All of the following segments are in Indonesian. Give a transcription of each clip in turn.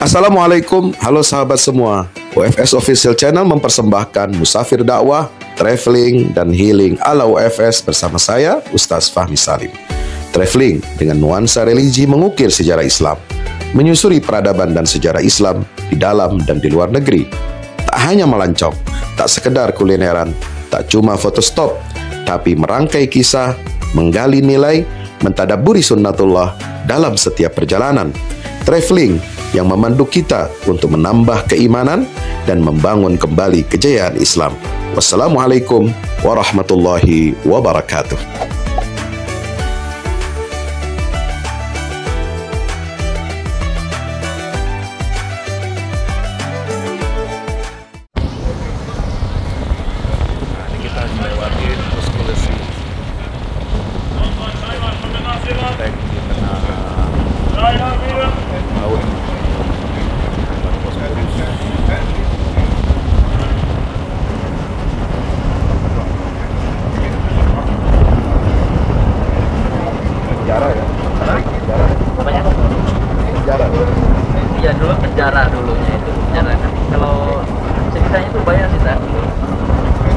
Assalamualaikum, halo sahabat semua. UFS Official Channel mempersembahkan Musafir Dakwah, Traveling, dan Healing ala UFS bersama saya, Ustaz Fahmi Salim. Traveling dengan nuansa religi mengukir sejarah Islam, menyusuri peradaban dan sejarah Islam di dalam dan di luar negeri. Tak hanya melancong, tak sekedar kulineran, tak cuma foto stop, tapi merangkai kisah, menggali nilai, mentadaburi sunnatullah dalam setiap perjalanan. Traveling yang memandu kita untuk menambah keimanan dan membangun kembali kejayaan Islam. Wassalamualaikum warahmatullahi wabarakatuh. Iya dulu penjara dulunya itu penjara kan kalau ceritanya itu banyak sih tak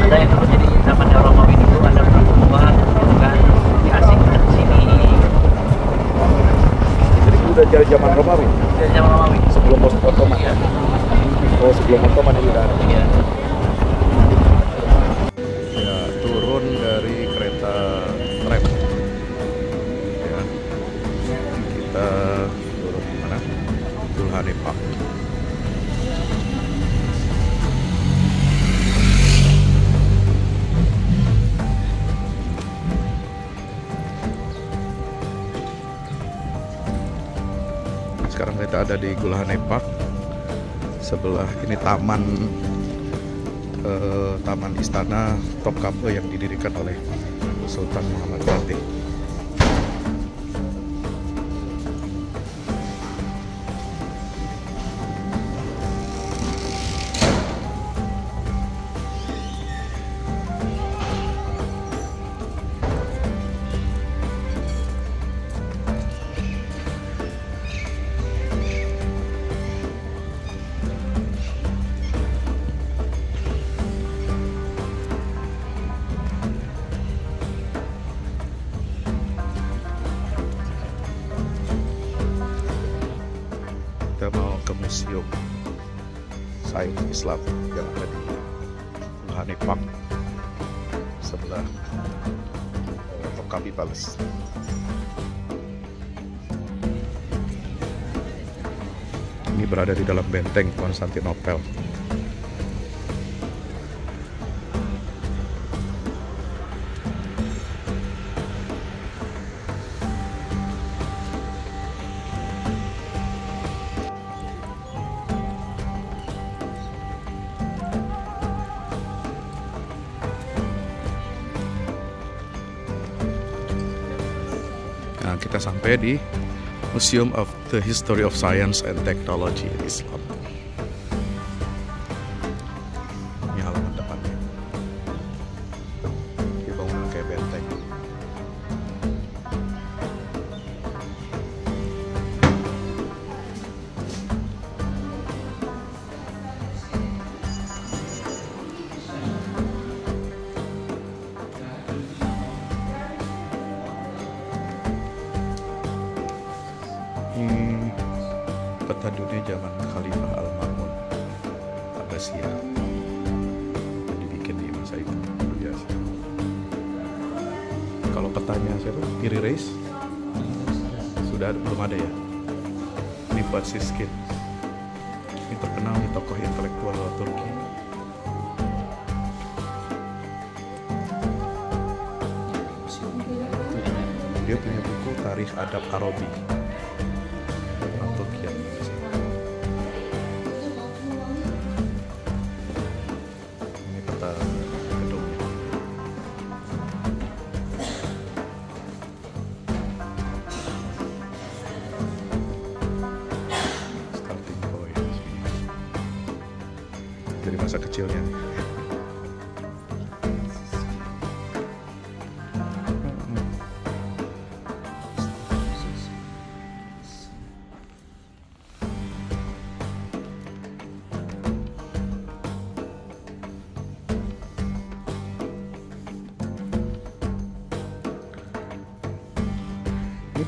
ada yang dulu jadi zaman Romawi dulu ada perempuan gitu kan diasingkan di sini. Jadi udah dari zaman Romawi? Dari zaman Romawi Sebelum Ottoman ya? Oh sebelum Ottoman itu udah ada? Iya. Ya, turun dari kereta tram ya. Kita turun di mana? Gulhane Park. Sekarang kita ada di Gulhane Park. Sebelah ini taman istana Topkapi yang didirikan oleh Sultan Muhammad Fatih. Kita mau ke Museum Sains Islam yang ada di Gulhane Park sebelah Topkapi Palace. Ini berada di dalam benteng Konstantinopel. Nah, kita sampai di Museum of the History of Science and Technology in Islam. Ini halaman depannya. Dibangun kayak benteng. Ini peta dunia zaman Khalifah Al-Ma'mun Abbasiyah yang dibikin di masa itu, luar biasa. Kalau petanya siapa? Piri Reis sudah belum ada ya. Ini Fuad Siskin, ini terkenal nih tokoh intelektual Turki. Dia punya buku Tarikh Adab Arabi. Ini peta gedungnya. Starting point dari masa kecilnya.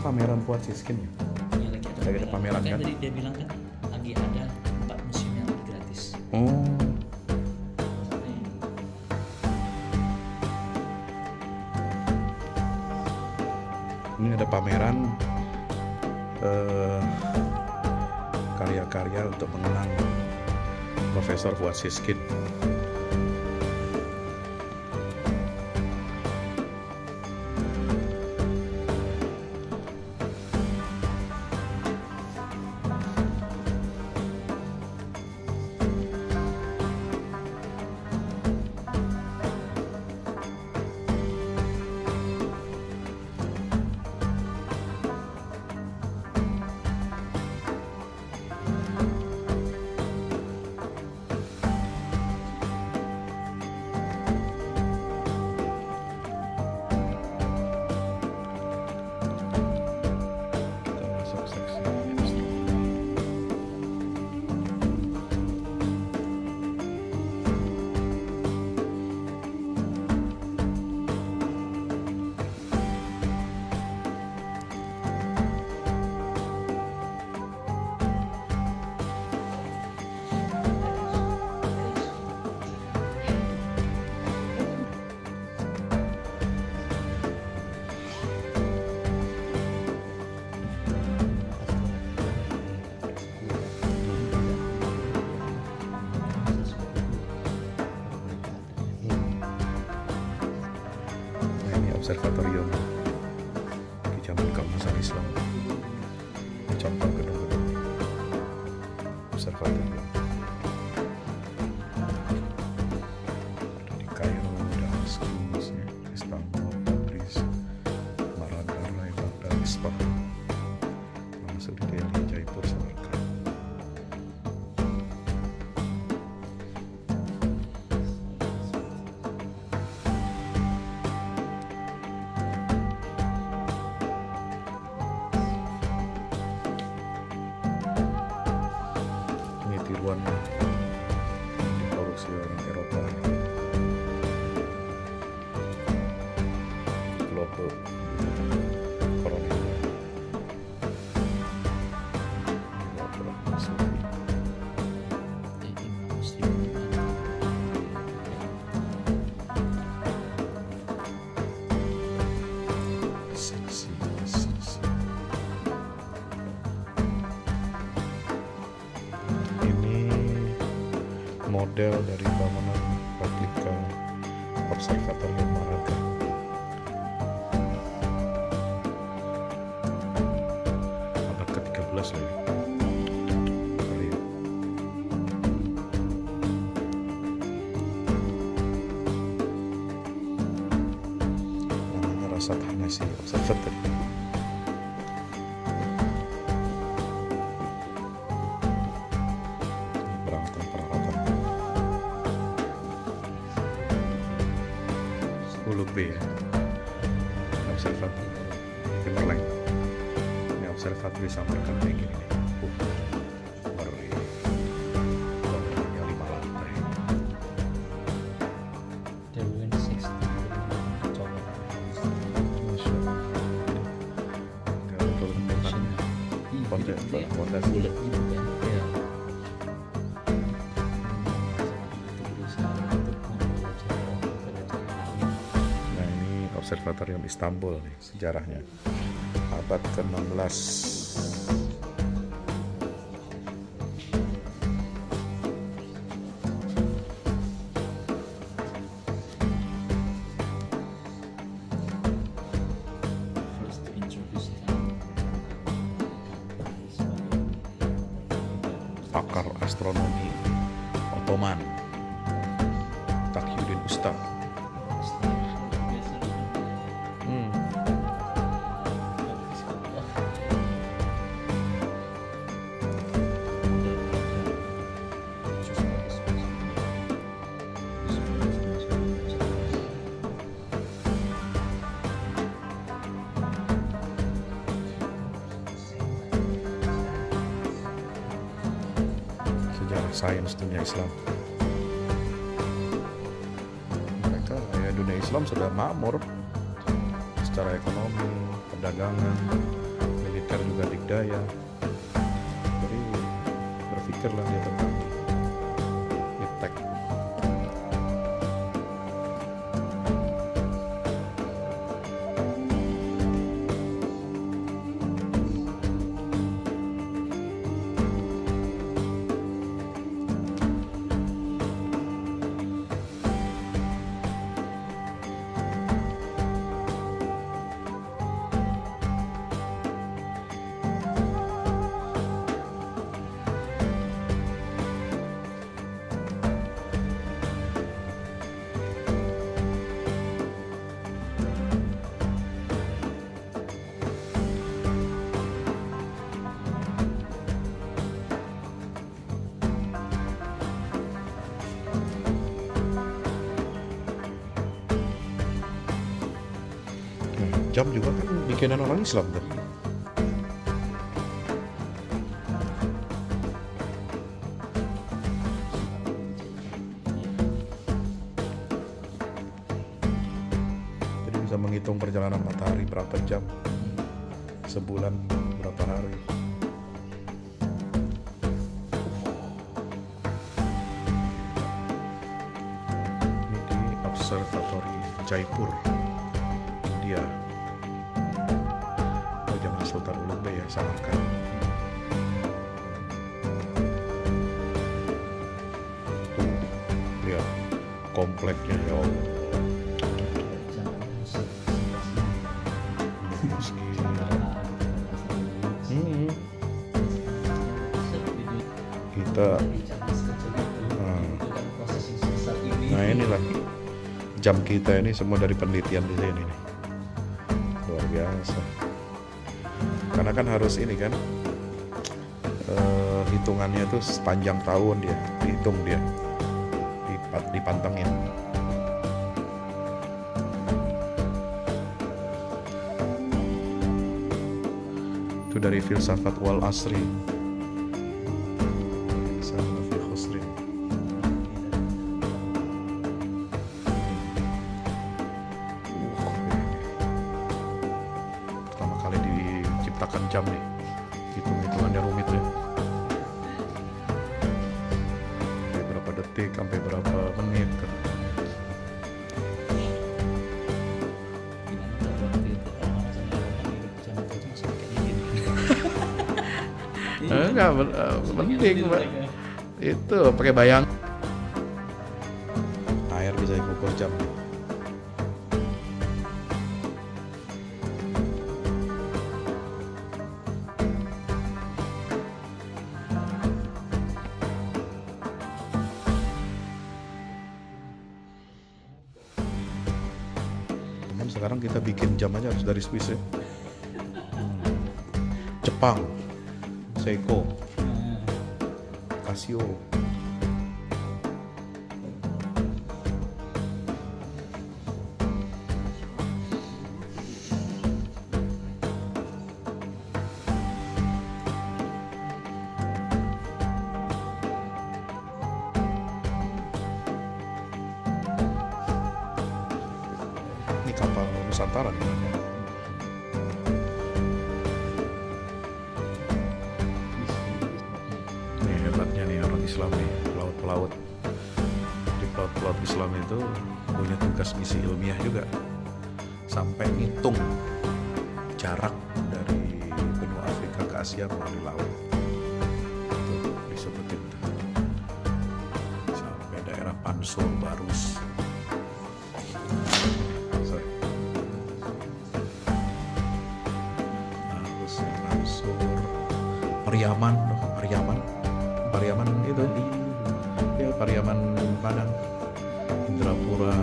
pameran buat Siskin ya? Ya, lagi ada pameran kan? Tadi dia bilang kan lagi ada 4 museum yang gratis. Oh. Ini ada pameran karya-karya untuk mengenang Profesor Fuad Siskin. Observatorium di zaman keemasan Islam. Contoh gedung-gedung observatorium ada di Kairo, Damaskus, Istanbul, Tabriz, Maragarai, Baghdad, Isfahan, termasuk di Delhi, Jaipur, Samarkand. Tiruan diproduksi orang Eropa, Globe, Kolonial, model dari bangunan replika Observatorium Maraga. Abad ke-13 lah ya. Kali ya. Namanya Rasat Hanasi Observatory. B ya, observatorium Timberline. Ini observatorium Samarkand kayak gini nih. Ngeri. Bangunannya 5 lantai. Masya Allah. Kalau turun tangannya, fondasi bulat. Observatorium Istanbul nih, sejarahnya abad ke-16. Pakar astronomi Ottoman Taqiyuddin Usta. Sains dunia Islam. Mereka ya, dunia Islam sudah makmur secara ekonomi, perdagangan, hacker juga dikdaya. Jadi berpikirlah dia tentang iptek. Jam juga kan bikinan orang Islam tuh. Jadi bisa menghitung perjalanan matahari berapa jam, sebulan berapa hari. Ini di Observatory Jaipur, India. Jangan Sultan Ulug Beg ya, Samarkand. Lihat kompleknya ya Allah. Kita nah inilah jam kita ini semua dari penelitian di sini nih. Luar biasa. Karena kan harus ini kan hitungannya tuh sepanjang tahun dia dihitung, dia dipantengin. Itu dari Filsafat Wal Asri. Pertama kali diciptakan jam nih, hitung-hitungannya rumit ya. Sampai berapa detik, sampai berapa menit kan. Enggak penting Mbak. Itu pakai bayang. Air bisa ngukur jam. Teman, sekarang kita bikin jam aja harus dari Swiss ya. Jepang, Seiko, Casio. Ini kapal Nusantara nih. Hebatnya nih orang Islam nih, pelaut-pelaut. Di pelaut-pelaut Islam itu punya tugas misi ilmiah juga, sampai ngitung jarak dari benua Afrika ke Asia melalui laut. Itu disebutin sampai daerah Pansur, Barus. Pariaman itu ya, Pariaman Padang, Indrapura,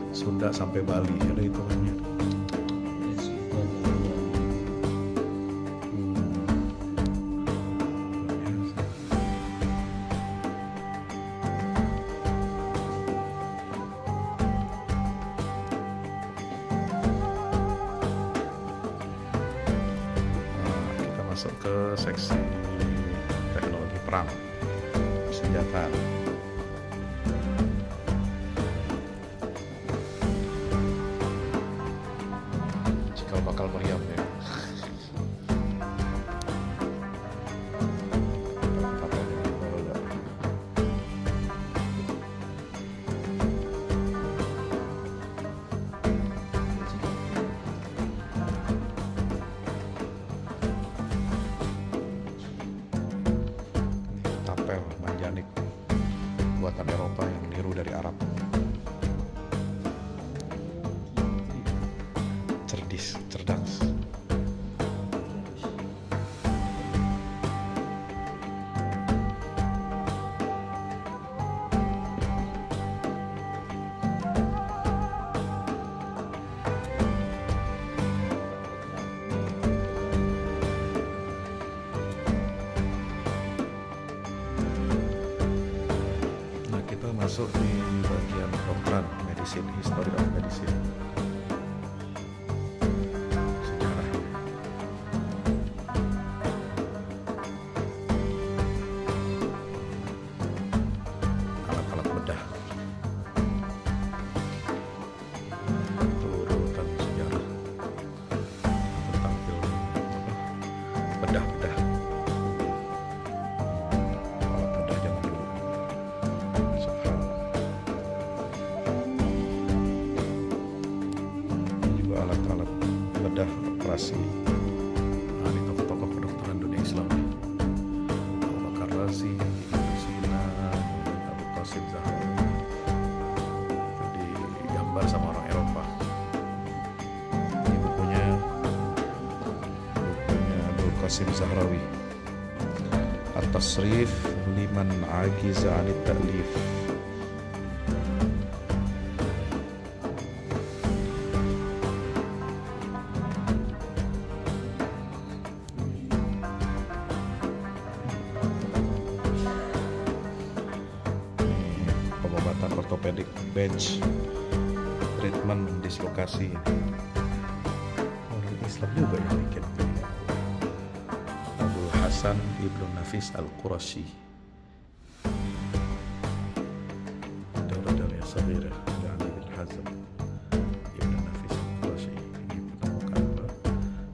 Sunda sampai Bali ada hitungannya. Kita masuk ke seksi teknologi perang, senjata. Cikal bakal meriam ya. skalpel manjanik buatan Eropa yang niru dari Arab. Cerdas. Nah, kita masuk di bagian kedokteran, medicine, history of medicine. Operasi. Nah, ini tokoh-tokoh kedokteran dunia Islam. Abu Bakar Razi, Ibnu Sina, Abu Qasim Zahrawi. Itu digambar sama orang Eropa. Ini bukunya Abu Qasim Zahrawi. At-Tasrif liman agiza 'anit ta'lif. Orthopedic bench treatment dislokasi. Orang Islam juga yang bikin. Abu Hasan Ibnu Nafis Al-Qurashi. Darah Saghirah Ali bin Hazm Ibnu Nafis Al-Qurashi. Ini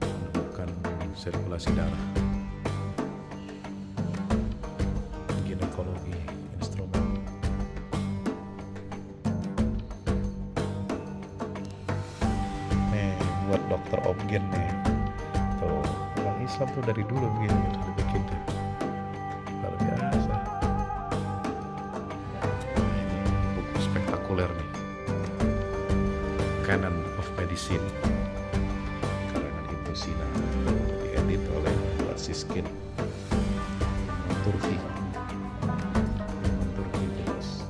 menemukan sirkulasi darah, ginekologi, instrumen. Buat dokter Obgen nih, tuh orang Islam tuh dari dulu begini udah dibikin tuh, luar biasa. Ini buku spektakuler nih, Canon of Medicine karangan Ibnu Sina, diedit oleh Siskin Turki jelas.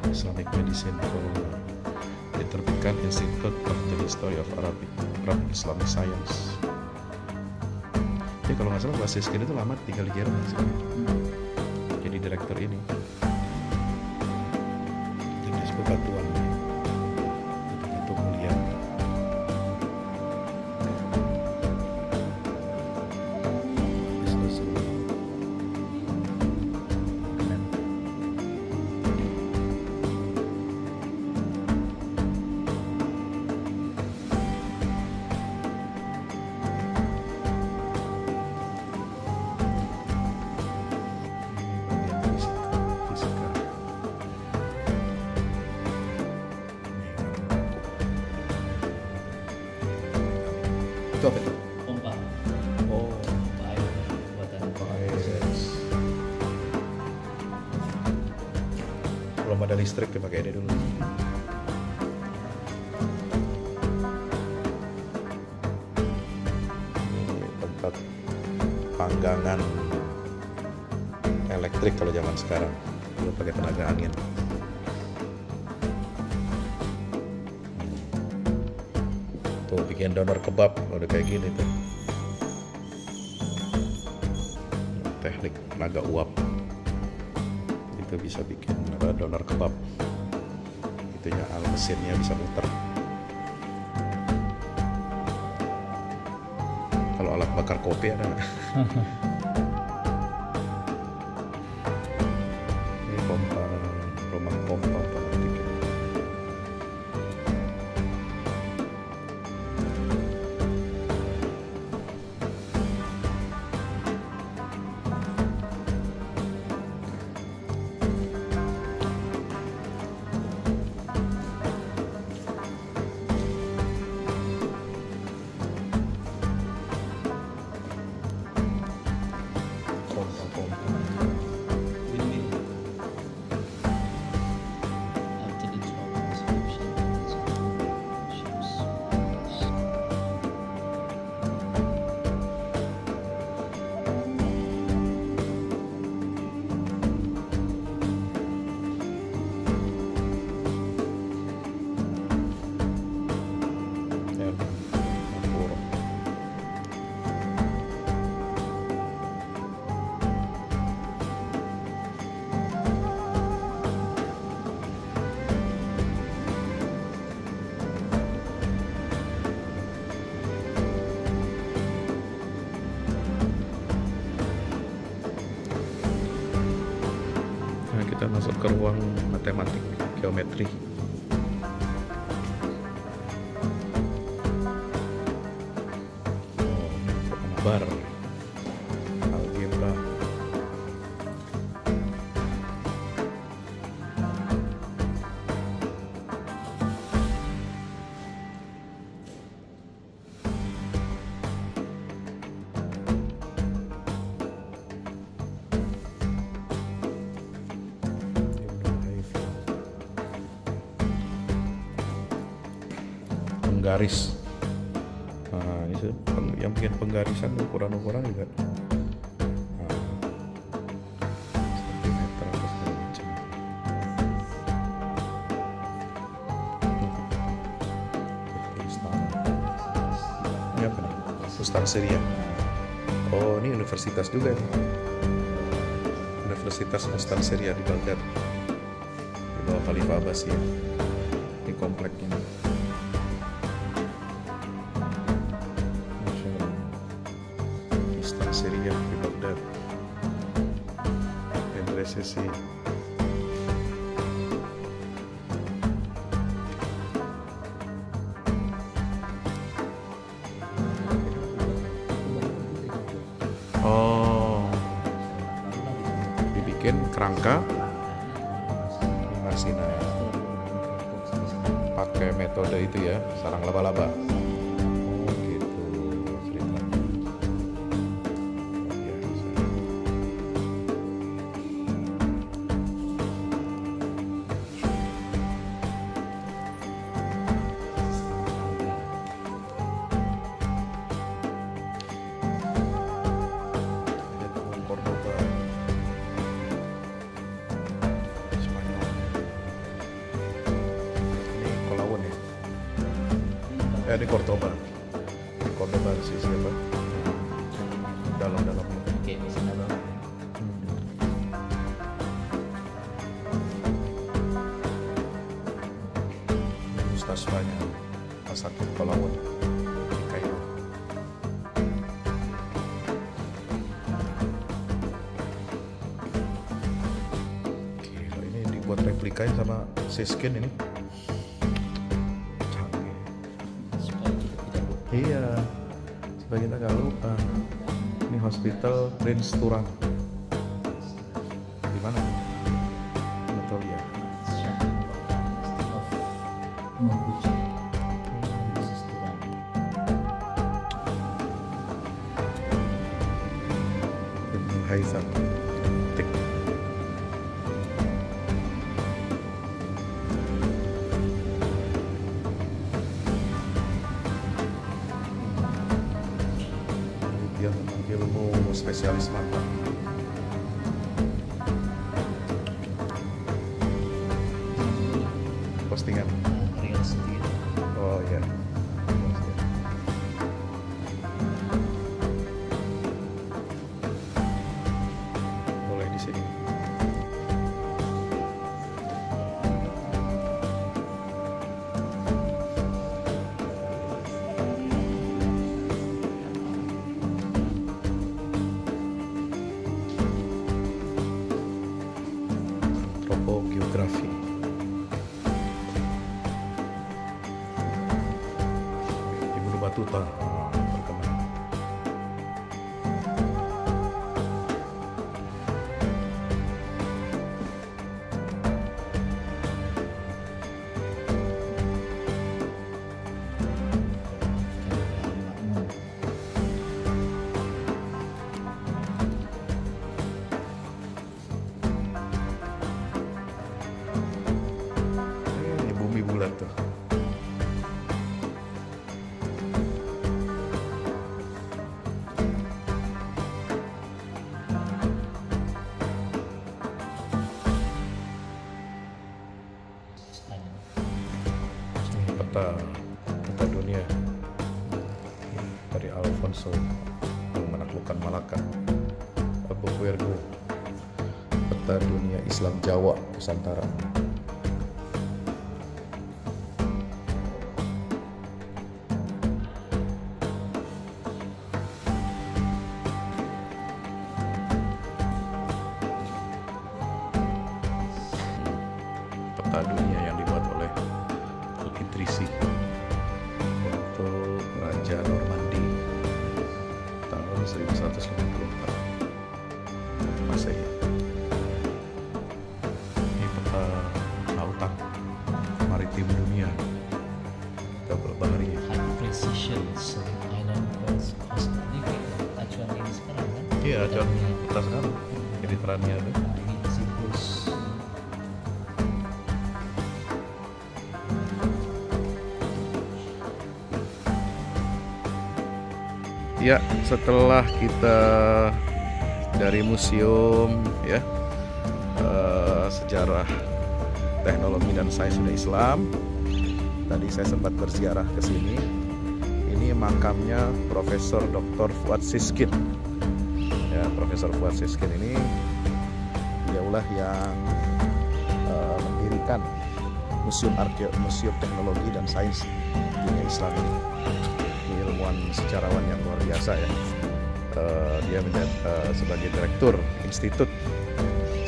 Islamic Medicine diterbitkan Institute of the History of Arabic Islamic Science. Jadi kalau nggak salah Pak Siskin itu lama tinggal di Jerman sih. Jadi direktur ini. Jenis bebatuan. Itu mulia. Itu apa itu? Pompa. Oh, Pompa air buatan. Belum ada listrik ya pakai ini dulu. Ini tempat panggangan elektrik kalau zaman sekarang, belum pakai tenaga angin. Tuh bikin donor kebab udah kayak gini tuh. Teknik tenaga uap itu bisa bikin donor kebab. Itunya mesinnya bisa muter. Kalau alat bakar kopi ada nggak? Ini pompa, rumah pompa otomatik. Kita masuk ke ruang matematik geometri. Bar, algebra. Penggaris. Nah, ini yang bikin penggarisan ukuran-ukuran juga. Nah, sentimeter atau segala macam. Ini apa nih? Ustaz Syria. Oh, ini universitas juga nih. Universitas Ustaz Syria di Baghdad. Di bawah Khalifah Abbasiyah. Di komplek ini. Syria di Baghdad. NRSC. Oh, dibikin kerangka lima sinar. Pakai metode itu ya, sarang laba-laba. Di Cordoba. Di Cordoba sih siapa? Dalam-dalamnya. Oke, di sana bang. Mustasfanya Asakit Kolawun di Kairo. Gila, ini dibuat replikanya sama Siskin ini. Iya, supaya kita nggak lupa. Ini Hospital Prince Turang. Di mana? Anatolia. Ibnu Haitham. Tik. Dia tentang ilmu spesialis mata. Postingan. Reels gitu. Oh iya. Boleh di sini. Antropogeografi. Ibnu Batuta berkembang. Ini bumi bulat tuh. Ini peta dunia dari Alfonso yang menaklukkan Malaka. Abu Quergo, peta dunia Islam Jawa Nusantara. kota dunia yang dibuat oleh Al-Idrisi untuk Raja Normandy tahun 1154 Masehi. Ini peta lautan maritim dunia, kabel bahari. High precision island coast living. Acuan ini sekarang kan? Iya, acuan peta sekarang. Editorannya ada. Nah, ini siklus. Ya, setelah kita dari museum ya sejarah teknologi dan sains dunia Islam, tadi saya sempat berziarah ke sini. Ini makamnya Profesor Dr. Fuad Siskin. Ya, Profesor Fuad Siskin ini diaulah yang mendirikan Museum Teknologi dan Sains Dunia Islam ini. Ilmuwan sejarawan yang luar biasa ya. Dia menjadi sebagai direktur Institut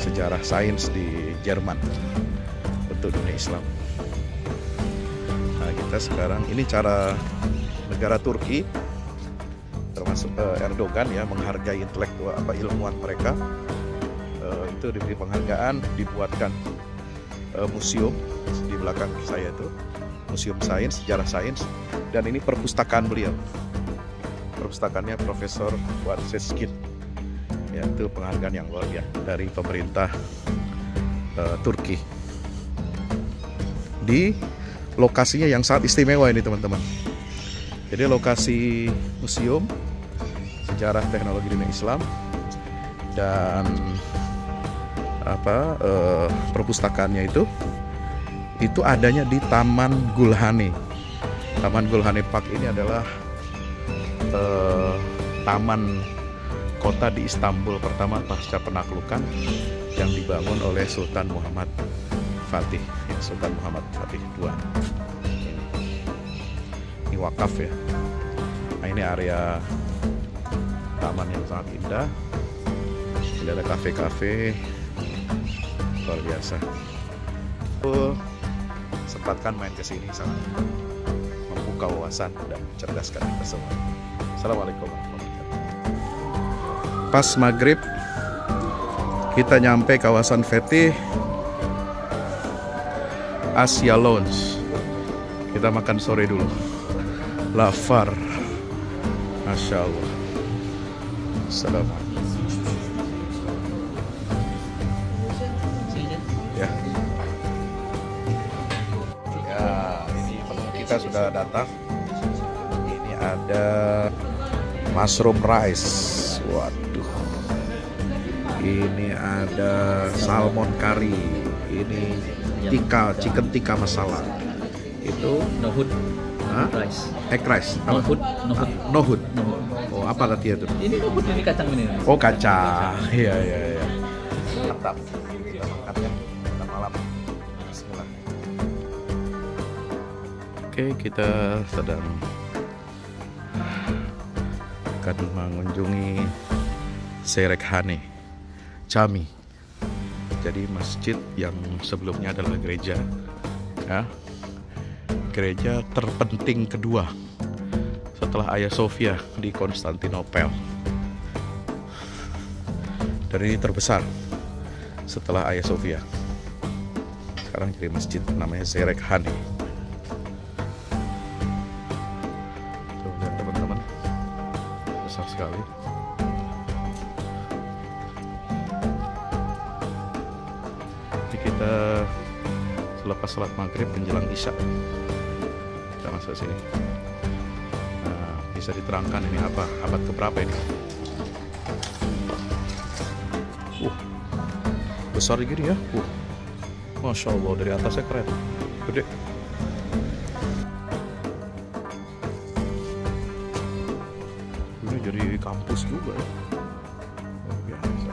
Sejarah Sains di Jerman untuk dunia Islam. Nah, kita sekarang ini cara negara Turki termasuk Erdogan ya menghargai intelektual ilmuwan mereka. Itu diberi penghargaan, dibuatkan museum di belakang saya itu. Museum Sains, Sejarah Sains, dan ini perpustakaan beliau. Perpustakaannya Profesor Fuad Siskin. Ya, itu penghargaan yang luar biasa dari pemerintah Turki. Di lokasinya yang sangat istimewa ini teman-teman. Jadi lokasi museum sejarah teknologi dunia Islam dan perpustakaannya itu adanya di Taman Gulhane. Taman Gulhane Park ini adalah taman kota di Istanbul pertama pasca penaklukan yang dibangun oleh Sultan Muhammad Fatih, ya, Sultan Muhammad Fatih II. Ini wakaf ya. Nah, ini area taman yang sangat indah. Ini ada kafe-kafe luar biasa. Sempatkan main ke sini, sangat membuka wawasan dan mencerdaskan kita semua. Assalamualaikum warahmatullahi wabarakatuh. Pas maghrib kita nyampe kawasan Fetih Asia Lounge. Kita makan sore dulu. Lafar, Masya Allah. Assalamualaikum. Ya. Kita sudah datang. Ini ada mushroom rice. Waduh. Ini ada salmon curry. Ini chicken tikka masala. Itu Nohud rice. Egg rice. Nohud. Nohud. Oh, apa tadi itu? Ini nohud, ini kacang ini. Oh, kacang. Iya. Mantap. Kita makan ya. Kita malam. Bismillah. Oke, kita sedang akan mengunjungi Seyrekhane Cami. Jadi masjid yang sebelumnya adalah gereja, ya, gereja terpenting kedua setelah Hagia Sophia di Konstantinopel. Dan ini terbesar setelah Hagia Sophia. Sekarang jadi masjid namanya Seyrekhane. Besar sekali. Jadi kita selepas sholat maghrib menjelang isya kita masuk sini. Nah, bisa diterangkan ini apa? Abad keberapa ini? Besar gini ya. Masya Allah, dari atasnya keren. Gede. Jadi kampus juga ya. Luar biasa.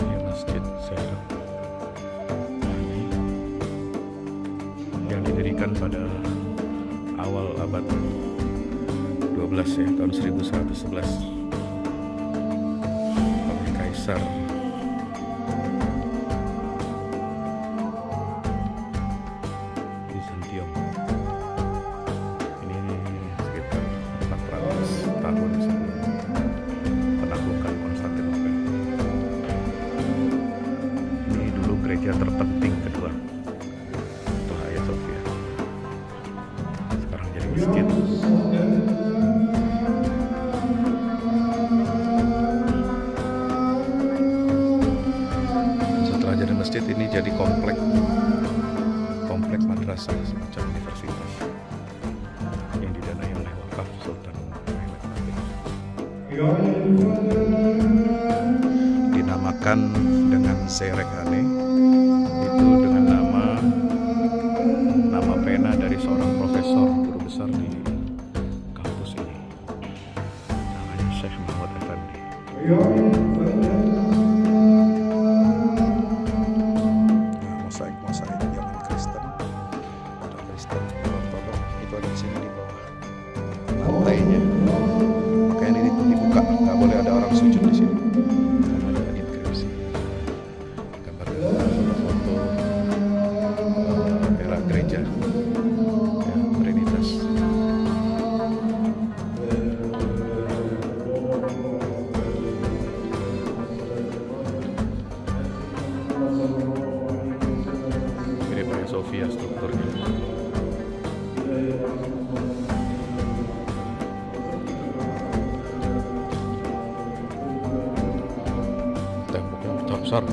Ini masjid Seyrekhane yang didirikan pada abad 12 ya, tahun 1111 oleh Kaisar Bizantium. Ini sekitar 400 tahun sebelum penaklukan Konstantinopel. Ini dulu gereja terpenting kedua setelah Hagia Sophia. Sekarang jadi masjid. Setelah jadi masjid, ini jadi komplek madrasah, semacam universitas yang didanai oleh wakaf Sultan Mehmed Mabit. Dinamakan dengan Zerekhane, itu dengan nama pena dari seorang profesor guru besar di kampus ini, namanya Syekh Muhammad Effendi. Mosaik zaman Kristen, ada Kristen, Ortodok, itu ada di sini di bawah lantainya. Makanya ini dibuka, nggak boleh ada orang sujud di sini karena ada inskripsi. Gambar-gambar, foto-foto era gereja, ya, Trinitas. Mirip Hagia Sophia strukturnya. Temboknya besar.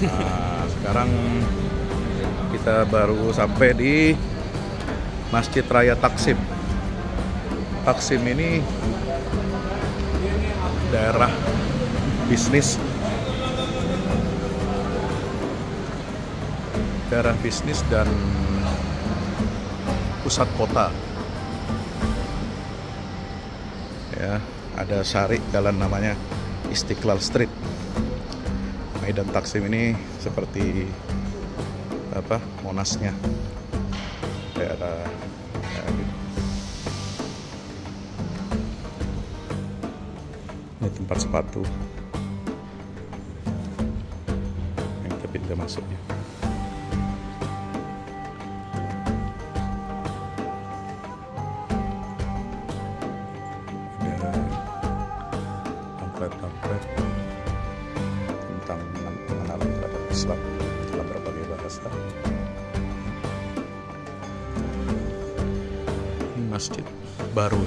Nah, sekarang kita baru sampai di Masjid Raya Taksim. Taksim ini daerah bisnis, dan pusat kota. Ya, ada syari jalan namanya Istiqlal Street. Maidan Taksim ini seperti apa, Monasnya, daerah gitu. Ini tempat sepatu yang kita pintu masuknya. Ada pamflet tentang pengenalan terhadap Islam dalam berbagai bahasa. Ini masjid baru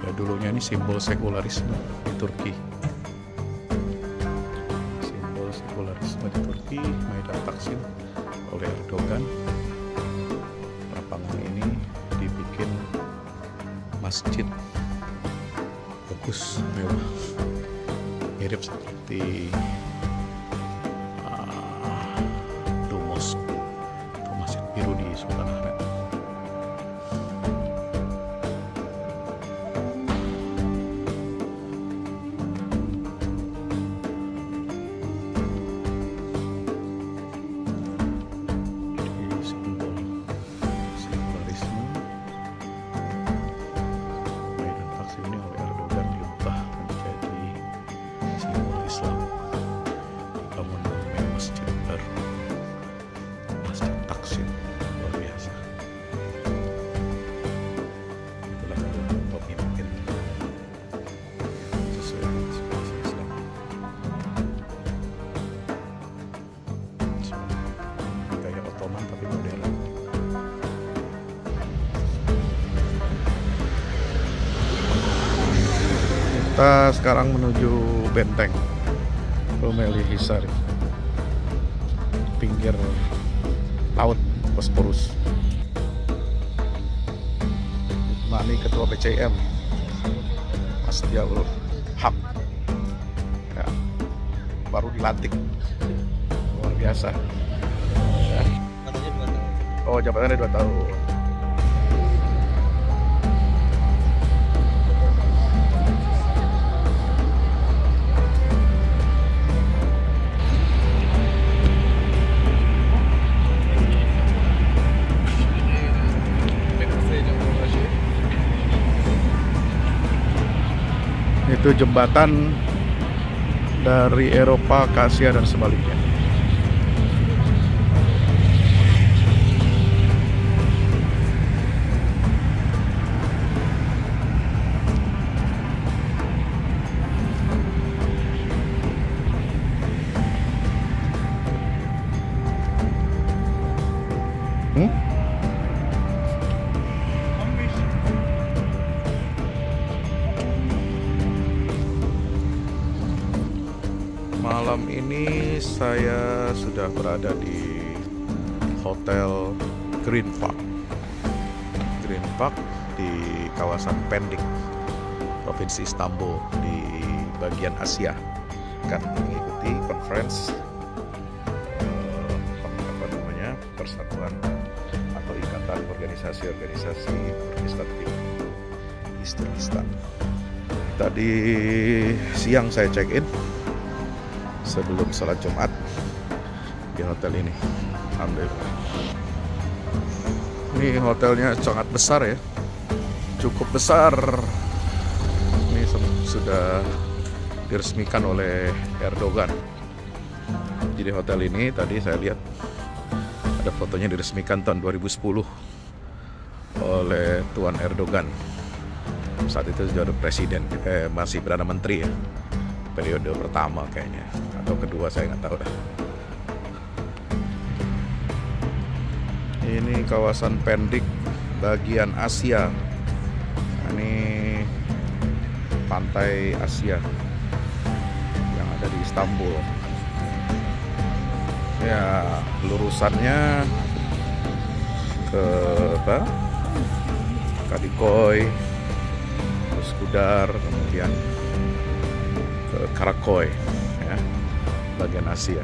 ya, dulunya ini simbol sekularisme di Turki. Simbol sekularisme di Turki, Maidan Taksim oleh Erdogan. Lapangan ini dibikin masjid bagus, mewah, mirip seperti Dumos atau Masjid Biru di Sultanahmet. Jadi simbol sekularisme, Maidan Taksim ini oleh Erdogan diubah menjadi simbol Islam. Dibangun oleh masjid baru, Masjid Taksim, luar biasa. Itulah pemimpin sesuai inspirasi Islam. Gaya Ottoman tapi modern. Kita sekarang menuju benteng Rumeli Hisar, pinggir laut. Bosporus. Mani Ketua PCM Mas Diaul Haq ya, baru dilantik, luar biasa ya. Oh, jabatannya 2 tahun. Itu jembatan dari Eropa ke Asia dan sebaliknya. Malam ini saya sudah berada di Hotel Green Park. Green Park di kawasan Pendik, Provinsi Istanbul di bagian Asia. Akan mengikuti conference persatuan atau ikatan organisasi-organisasi Protestan East Turkistan. Tadi siang saya check-in sebelum sholat Jumat di hotel ini. Alhamdulillah. Ini hotelnya sangat besar ya, cukup besar. Ini sudah diresmikan oleh Erdogan. Jadi hotel ini tadi saya lihat ada fotonya diresmikan tahun 2010 oleh Tuan Erdogan. Saat itu sudah ada presiden, masih Perdana Menteri ya, periode pertama kayaknya, atau kedua saya nggak tahu dah. Ini kawasan Pendik bagian Asia. Ini pantai Asia yang ada di Istanbul. Ya, lurusannya ke Kadikoy, terus Kudar, kemudian ke Karakoy ya, bagian Asia.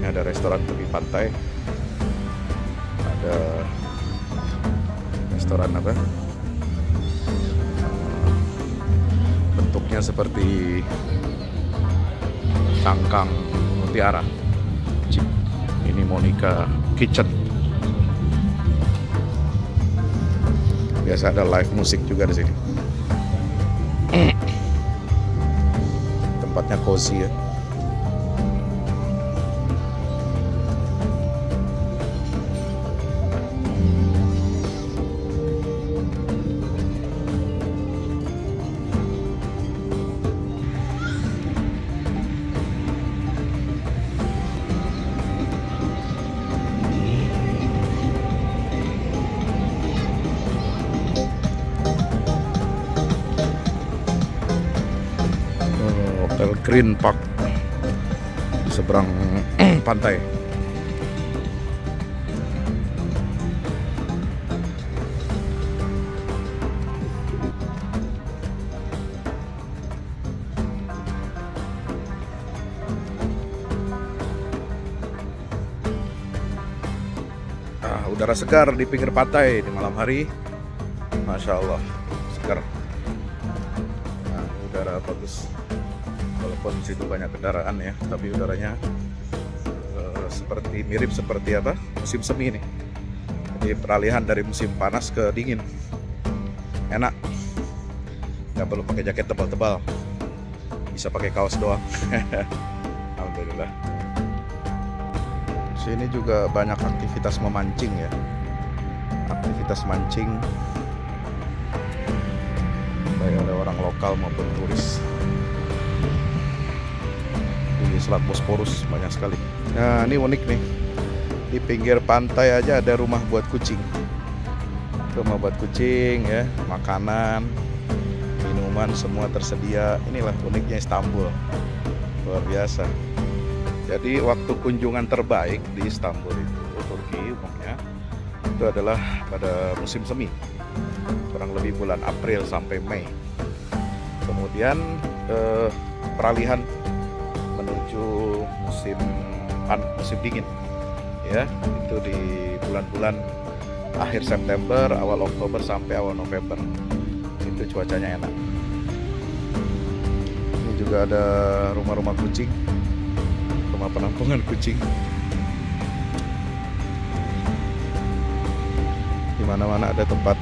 Ini ada restoran tepi pantai, ada restoran apa, bentuknya seperti cangkang mutiara. Ini Monica Kitchen. Biasa ada live musik juga di sini. Tempatnya cozy ya. Hotel Green Park di seberang pantai. Udara segar di pinggir pantai di malam hari, Masya Allah, segar. Nah, udara bagus. Walaupun di situ banyak kendaraan ya, tapi udaranya mirip seperti apa, musim semi ini. Jadi peralihan dari musim panas ke dingin. Enak. Nggak perlu pakai jaket tebal-tebal. Bisa pakai kaos doang. Alhamdulillah. Sini juga banyak aktivitas memancing ya. Aktivitas mancing baik oleh orang lokal maupun turis. Di Selat Bosporus banyak sekali. Nah, ini unik nih. Di pinggir pantai aja ada rumah buat kucing. Rumah buat kucing ya, makanan, minuman semua tersedia. Inilah uniknya Istanbul. Luar biasa. Jadi waktu kunjungan terbaik di Istanbul itu itu Turki umumnya itu adalah pada musim semi, kurang lebih bulan April sampai Mei. Kemudian peralihan menuju musim dingin, ya, itu di bulan-bulan akhir September, awal Oktober sampai awal November. Itu cuacanya enak. Ini juga ada rumah-rumah kucing, rumah penampungan kucing. Di mana-mana ada tempat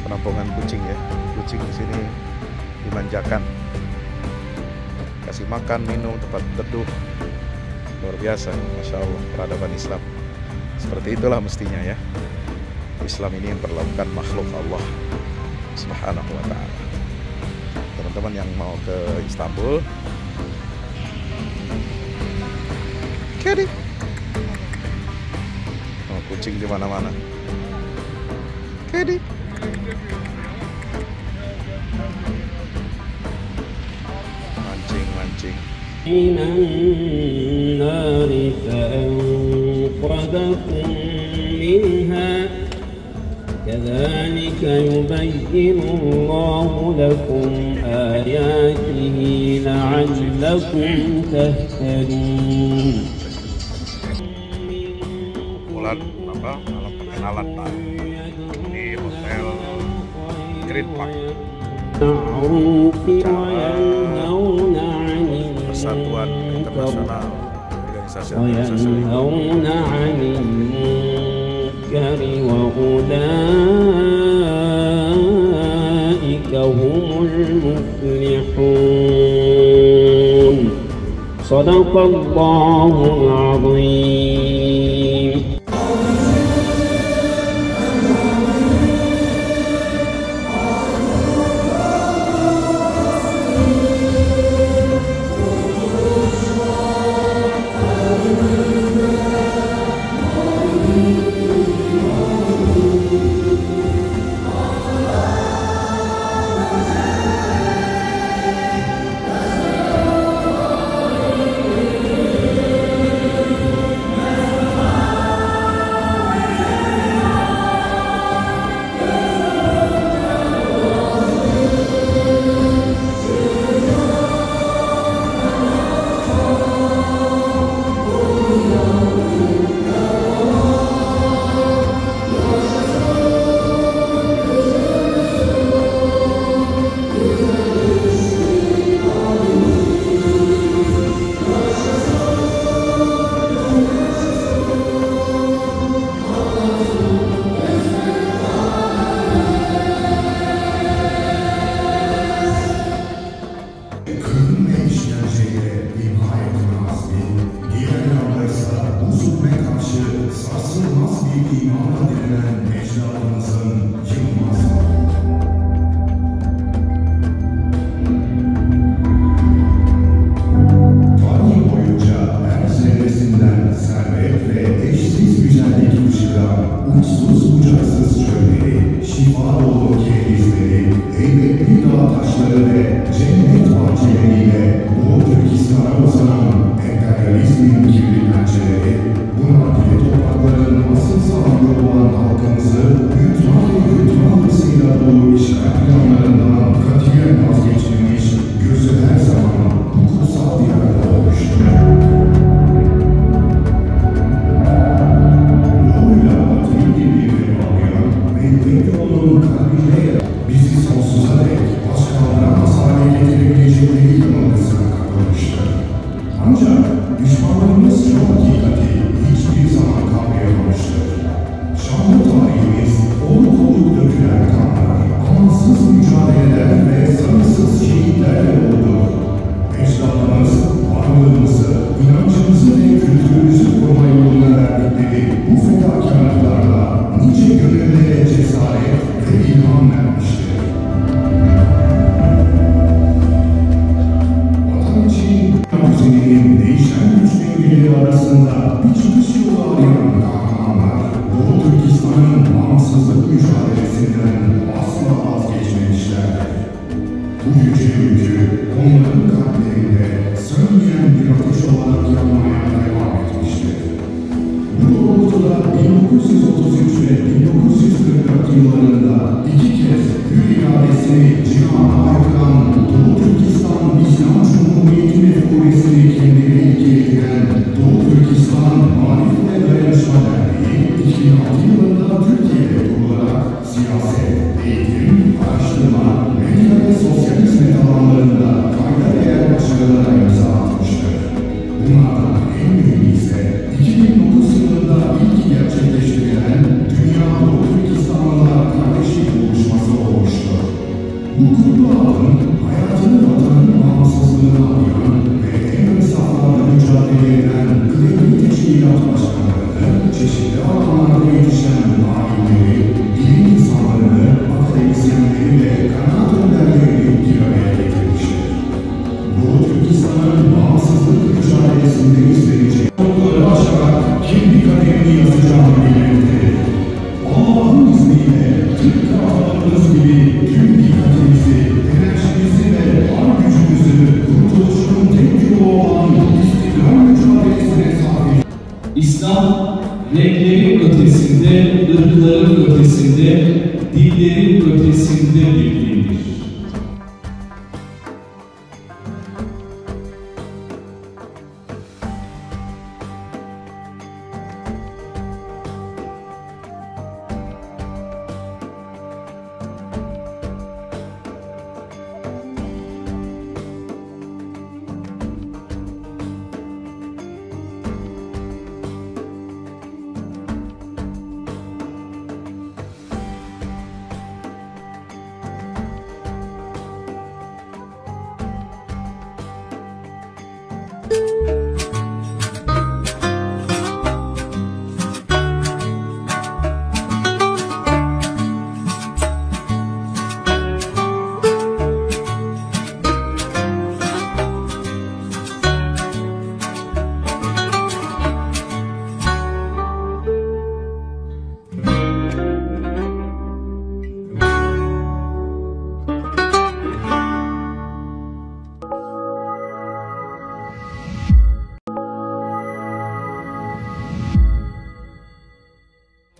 penampungan kucing ya. Kucing di sini dimanjakan, kasih makan, minum, tempat teduh. Luar biasa, Masya Allah, peradaban Islam. Seperti itulah mestinya ya. Islam ini memperlakukan makhluk Allah Subhanahu wa ta'ala. Teman-teman yang mau ke Istanbul, kiri. Oh, kucing di mana-mana. Kiri. Mancing. من النار فأنقذكم منها كذلك يبين الله لكم آياته لعلكم تهتدون. Bulan apa? Malam perkenalan Pak di Hotel Green Park. Persatuan Internasional Organisasi وينهون عن المنكر وأولئك هم المفلحون. صدق الله العظيم.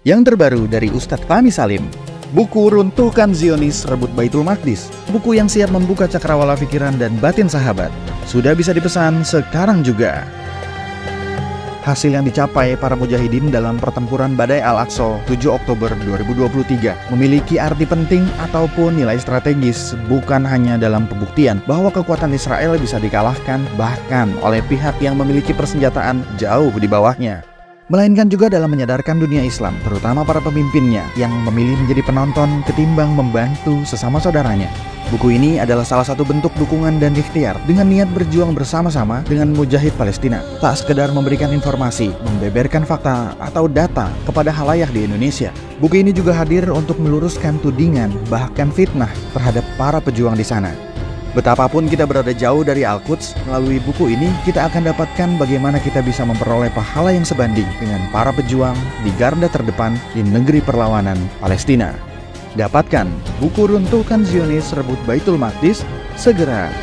Yang terbaru dari Ustadz Fahmi Salim, buku Runtuhkan Zionis Rebut Baitul Maqdis, buku yang siap membuka cakrawala pikiran dan batin sahabat, sudah bisa dipesan sekarang juga. Hasil yang dicapai para mujahidin dalam pertempuran Badai Al-Aqsa 7 Oktober 2023 memiliki arti penting ataupun nilai strategis, bukan hanya dalam pembuktian bahwa kekuatan Israel bisa dikalahkan bahkan oleh pihak yang memiliki persenjataan jauh di bawahnya, melainkan juga dalam menyadarkan dunia Islam, terutama para pemimpinnya yang memilih menjadi penonton ketimbang membantu sesama saudaranya. Buku ini adalah salah satu bentuk dukungan dan ikhtiar dengan niat berjuang bersama-sama dengan mujahid Palestina. Tak sekedar memberikan informasi, membeberkan fakta atau data kepada khalayak di Indonesia. Buku ini juga hadir untuk meluruskan tudingan bahkan fitnah terhadap para pejuang di sana. Betapapun kita berada jauh dari Al-Quds, melalui buku ini kita akan dapatkan bagaimana kita bisa memperoleh pahala yang sebanding dengan para pejuang di garda terdepan di negeri perlawanan Palestina. Dapatkan buku Runtuhkan Zionis Rebut Baitul Maqdis segera.